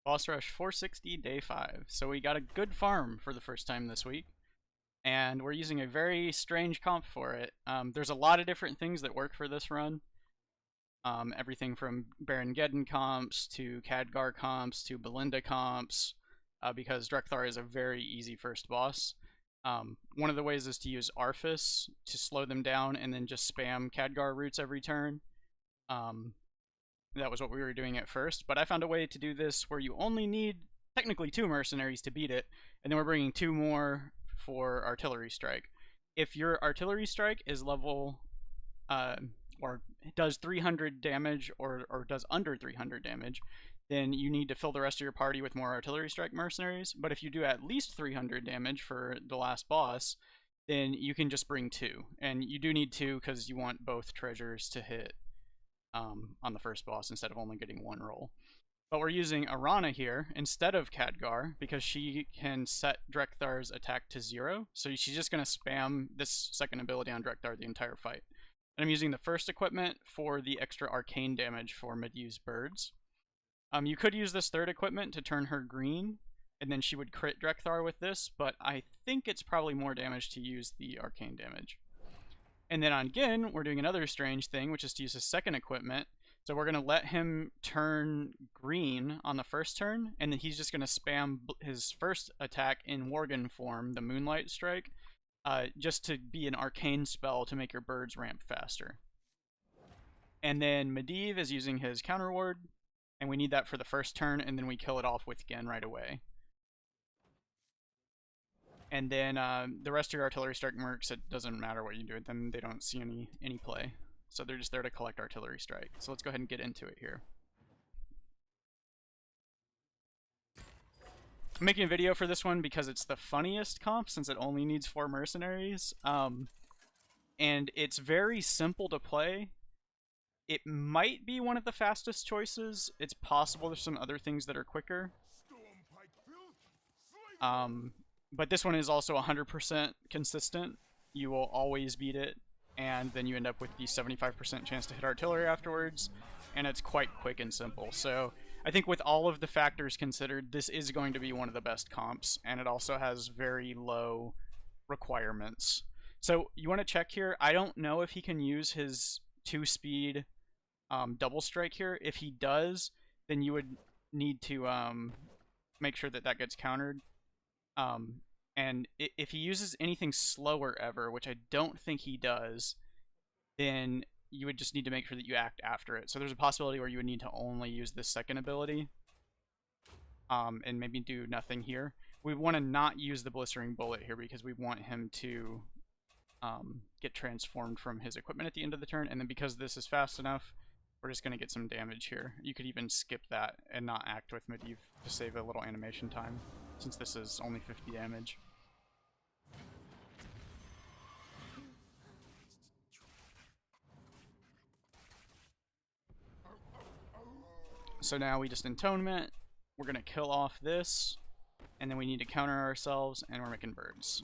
Boss Rush 460, day 5. So we got a good farm for the first time this week, and we're using a very strange comp for it. There's a lot of different things that work for this run. Everything from Baron Geddon comps, to Khadgar comps, to Belinda comps, because Drek'Thar is a very easy first boss. One of the ways is to use Arfus to slow them down and then just spam Khadgar roots every turn. That was what we were doing at first, but I found a way to do this where you only need technically 2 mercenaries to beat it, and then we're bringing 2 more for artillery strike. If your artillery strike is level, or does 300 damage or does under 300 damage, then you need to fill the rest of your party with more artillery strike mercenaries. But if you do at least 300 damage for the last boss, then you can just bring 2. And you do need 2 because you want both treasures to hit on the first boss instead of only getting 1 roll. But we're using Aranna here instead of Khadgar because she can set Drek'Thar's attack to 0. So she's just going to spam this second ability on Drek'Thar the entire fight. And I'm using the first equipment for the extra arcane damage for Medivh's birds. You could use this third equipment to turn her green, and then she would crit Drek'Thar with this, but I think it's probably more damage to use the arcane damage. And then on Genn, we're doing another strange thing, which is to use his second equipment. So we're going to let him turn green on the first turn, and then he's just going to spam his first attack in Worgen form, the Moonlight Strike, just to be an arcane spell to make your birds ramp faster. And then Medivh is using his counter ward, and we need that for the first turn, and then we kill it off with Genn right away. And then the rest of your artillery strike mercs, it doesn't matter what you do with them, they don't see any play. So they're just there to collect artillery strike. So let's go ahead and get into it here. I'm making a video for this one because it's the funniest comp since it only needs 4 mercenaries. And it's very simple to play. It might be one of the fastest choices. It's possible there's some other things that are quicker. But this one is also 100% consistent. You will always beat it, and then you end up with the 75% chance to hit artillery afterwards, and it's quite quick and simple. So I think with all of the factors considered, this is going to be one of the best comps, and it also has very low requirements. So you want to check here. I don't know if he can use his 2-speed double strike here. If he does, then you would need to make sure that that gets countered. And if he uses anything slower ever, which I don't think he does, then you would just need to make sure that you act after it. So there's a possibility where you would need to only use this second ability, and maybe do nothing here. We want to not use the Blistering Bullet here because we want him to get transformed from his equipment at the end of the turn, and then because this is fast enough, we're just going to get some damage here. You could even skip that and not act with Medivh to save a little animation time, since this is only 50 damage. So now we just Intonement, we're going to kill off this, and then we need to counter ourselves, and we're making birds.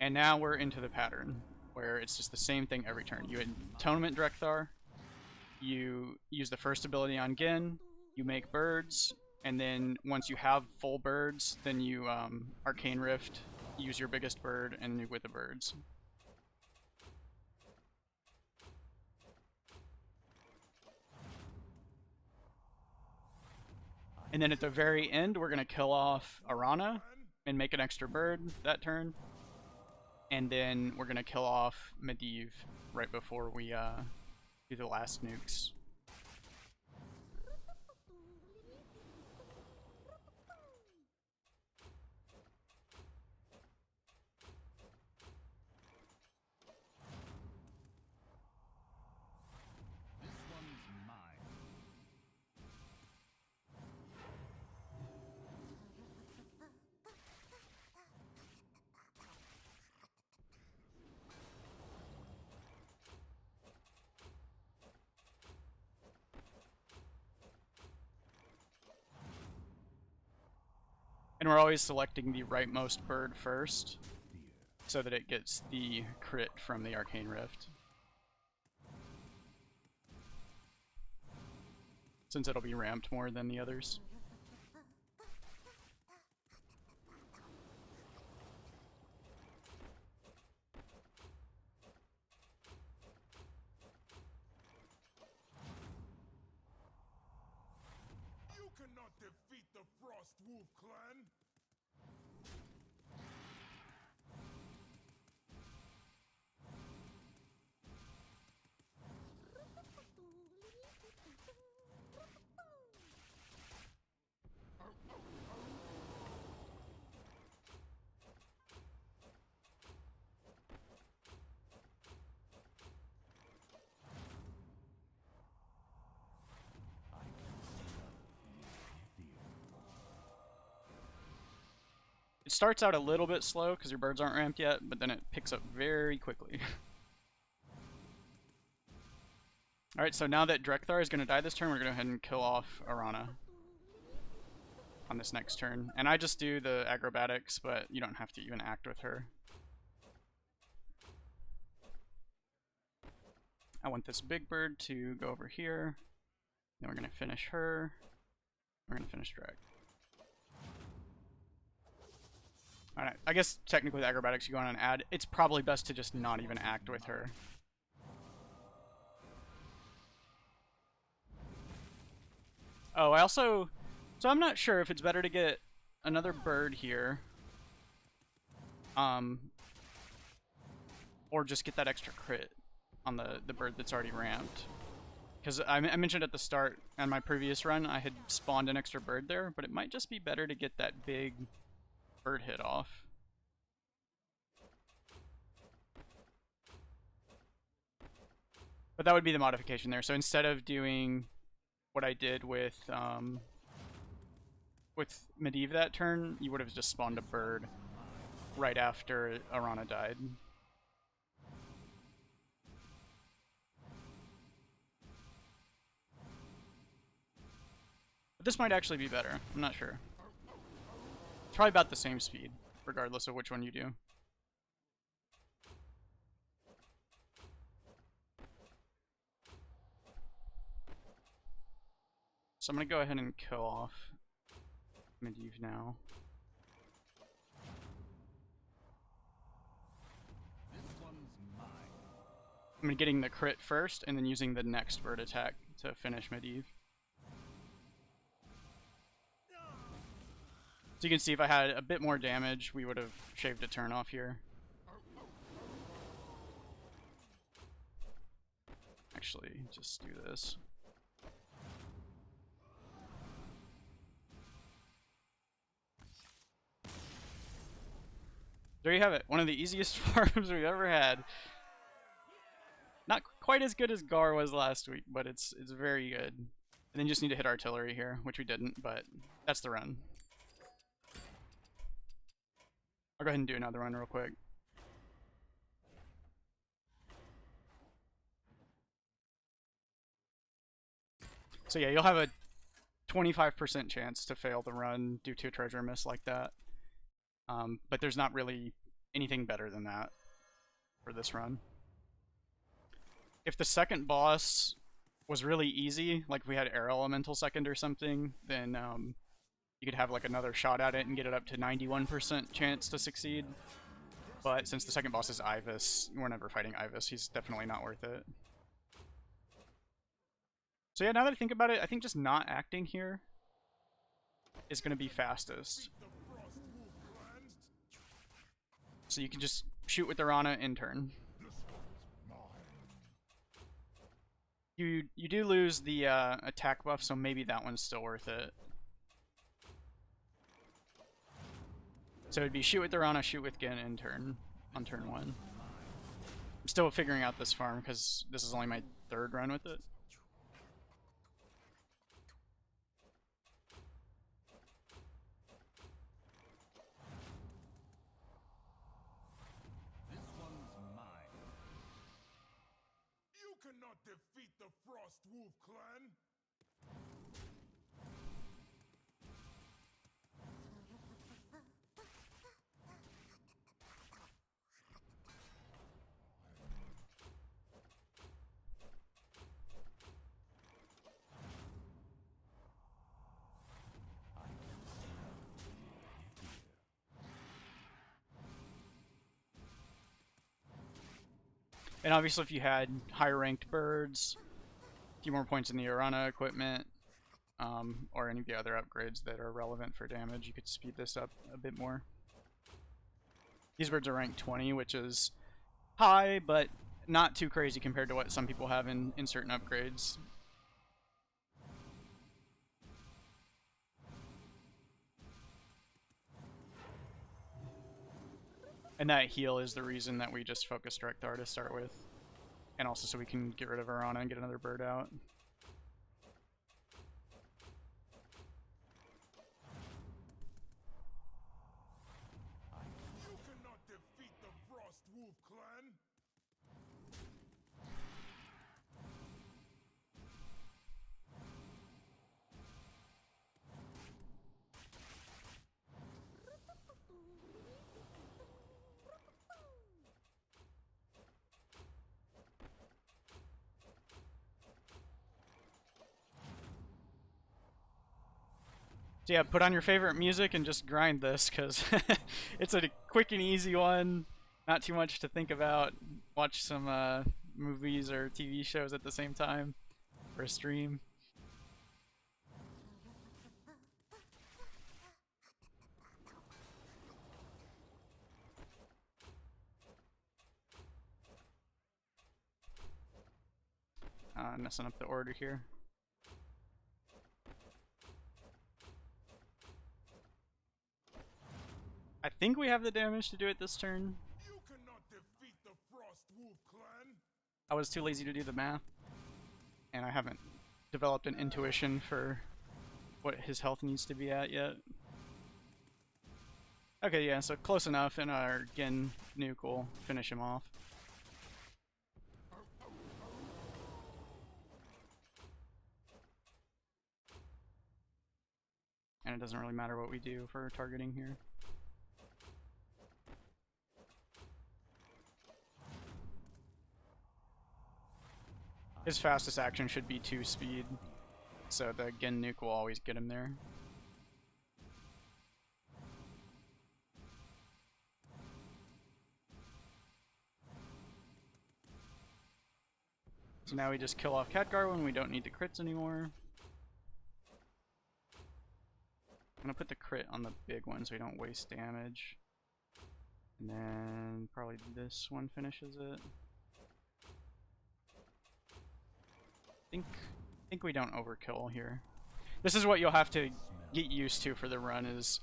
And now we're into the pattern, where it's just the same thing every turn. You Intonement Drek'Thar, you use the first ability on Genn, you make birds, and then once you have full birds, then you Arcane Rift, use your biggest bird, and nuke with the birds. And then at the very end, we're going to kill off Aranna and make an extra bird that turn. And then we're going to kill off Medivh right before we do the last nukes. And we're always selecting the rightmost bird first, so that it gets the crit from the Arcane Rift. Since it'll be ramped more than the others. cannot defeat the Frost Wolf clan. It starts out a little bit slow because your birds aren't ramped yet, but then it picks up very quickly. Alright, so now that Drek'Thar is going to die this turn, we're going to go ahead and kill off Aranna on this next turn. And I just do the acrobatics, but you don't have to even act with her. I want this big bird to go over here. Then we're going to finish her. We're going to finish Drek. Alright, I guess technically the acrobatics you go on and add. It's probably best to just not even act with her. Oh, I also... So I'm not sure if it's better to get another bird here. Or just get that extra crit on the bird that's already ramped. Because I mentioned at the start, on my previous run, I had spawned an extra bird there, but it might just be better to get that big bird hit off. But that would be the modification there. So instead of doing what I did with Medivh that turn, you would have just spawned a bird right after Aranna died. But this might actually be better. I'm not sure. It's probably about the same speed, regardless of which one you do. So I'm going to go ahead and kill off Medivh now. I'm getting the crit first, and then using the next bird attack to finish Medivh. So you can see if I had a bit more damage, we would have shaved a turn off here. Actually, just do this. There you have it. One of the easiest farms we've ever had. Not quite as good as Gar was last week, but it's very good. And then you just need to hit artillery here, which we didn't, but that's the run. I'll go ahead and do another one real quick. So yeah, you'll have a 25% chance to fail the run due to a treasure miss like that. But there's not really anything better than that for this run. If the second boss was really easy, like if we had Air Elemental second or something, then you could have like another shot at it and get it up to 91% chance to succeed. But since the second boss is Ivus, we're never fighting Ivus. He's definitely not worth it. So yeah, now that I think about it, I think just not acting here is going to be fastest. So you can just shoot with Aranna in turn. You do lose the attack buff, so maybe that one's still worth it. So it'd be shoot with Aranna, shoot with Genn in turn, on turn 1. I'm still figuring out this farm because this is only my third run with it. Cannot defeat the Frost Wolf clan. And obviously if you had higher ranked birds, a few more points in the Aranna equipment, or any of the other upgrades that are relevant for damage. You could speed this up a bit more. These birds are ranked 20, which is high, but not too crazy compared to what some people have in certain upgrades. And that heal is the reason that we just focus Drek'Thar to start with. And also so we can get rid of Aranna and get another bird out. You cannot defeat the Frost Wolf Clan. So yeah, put on your favorite music and just grind this, because it's a quick and easy one. Not too much to think about. Watch some movies or TV shows at the same time, or a stream. Messing up the order here. I think we have the damage to do it this turn. You cannot defeat the Frost Wolf Clan. I was too lazy to do the math, and I haven't developed an intuition for what his health needs to be at yet. Okay, yeah, so close enough, and our Genn nuke will finish him off. And it doesn't really matter what we do for targeting here. His fastest action should be 2 speed, so the Genn nuke will always get him there. So now we just kill off Khadgar when we don't need the crits anymore. I'm gonna put the crit on the big one so we don't waste damage. And then probably this one finishes it. I think we don't overkill here. This is what you'll have to get used to for the run is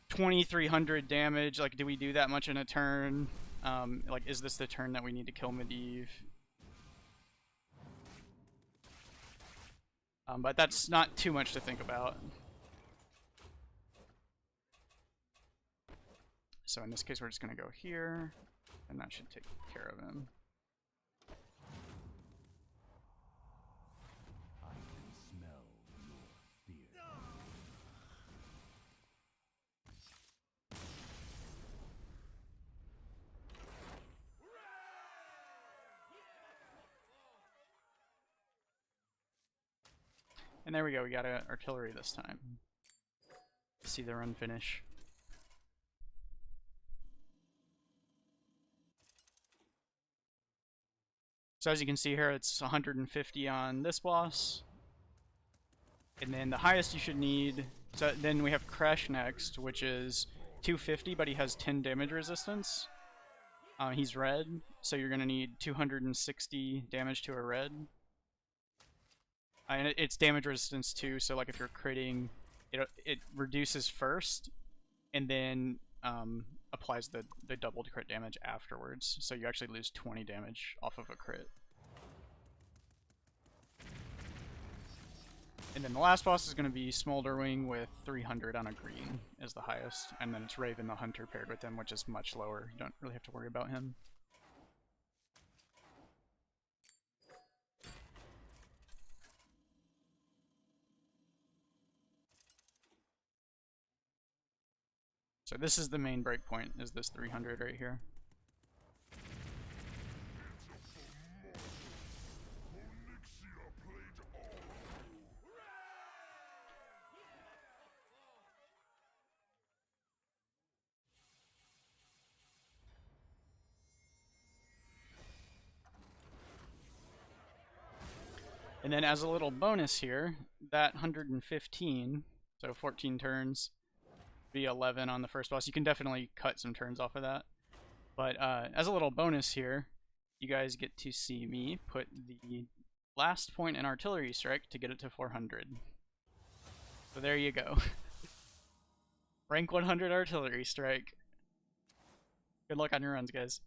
2300 damage, like do we do that much in a turn? Like is this the turn that we need to kill Medivh? But that's not too much to think about. So in this case we're just gonna go here, and that should take care of him. And there we go, we got artillery this time. See the run finish. So as you can see here, it's 150 on this boss. And then the highest you should need, so then we have Kresh next, which is 250, but he has 10 damage resistance. He's red, so you're gonna need 260 damage to a red. And it's damage resistance too, so like if you're critting, it reduces first, and then applies the doubled crit damage afterwards, so you actually lose 20 damage off of a crit. And then the last boss is going to be Smolderwing with 300 on a green is the highest, and then it's Raven the Hunter paired with him, which is much lower. You don't really have to worry about him. So this is the main breakpoint, is this 300 right here. And then as a little bonus here, that 115, so 14 turns, be 11 on the first boss. You can definitely cut some turns off of that. But as a little bonus here, you guys get to see me put the last point in artillery strike to get it to 400. So there you go. Rank 100 artillery strike. Good luck on your runs, guys.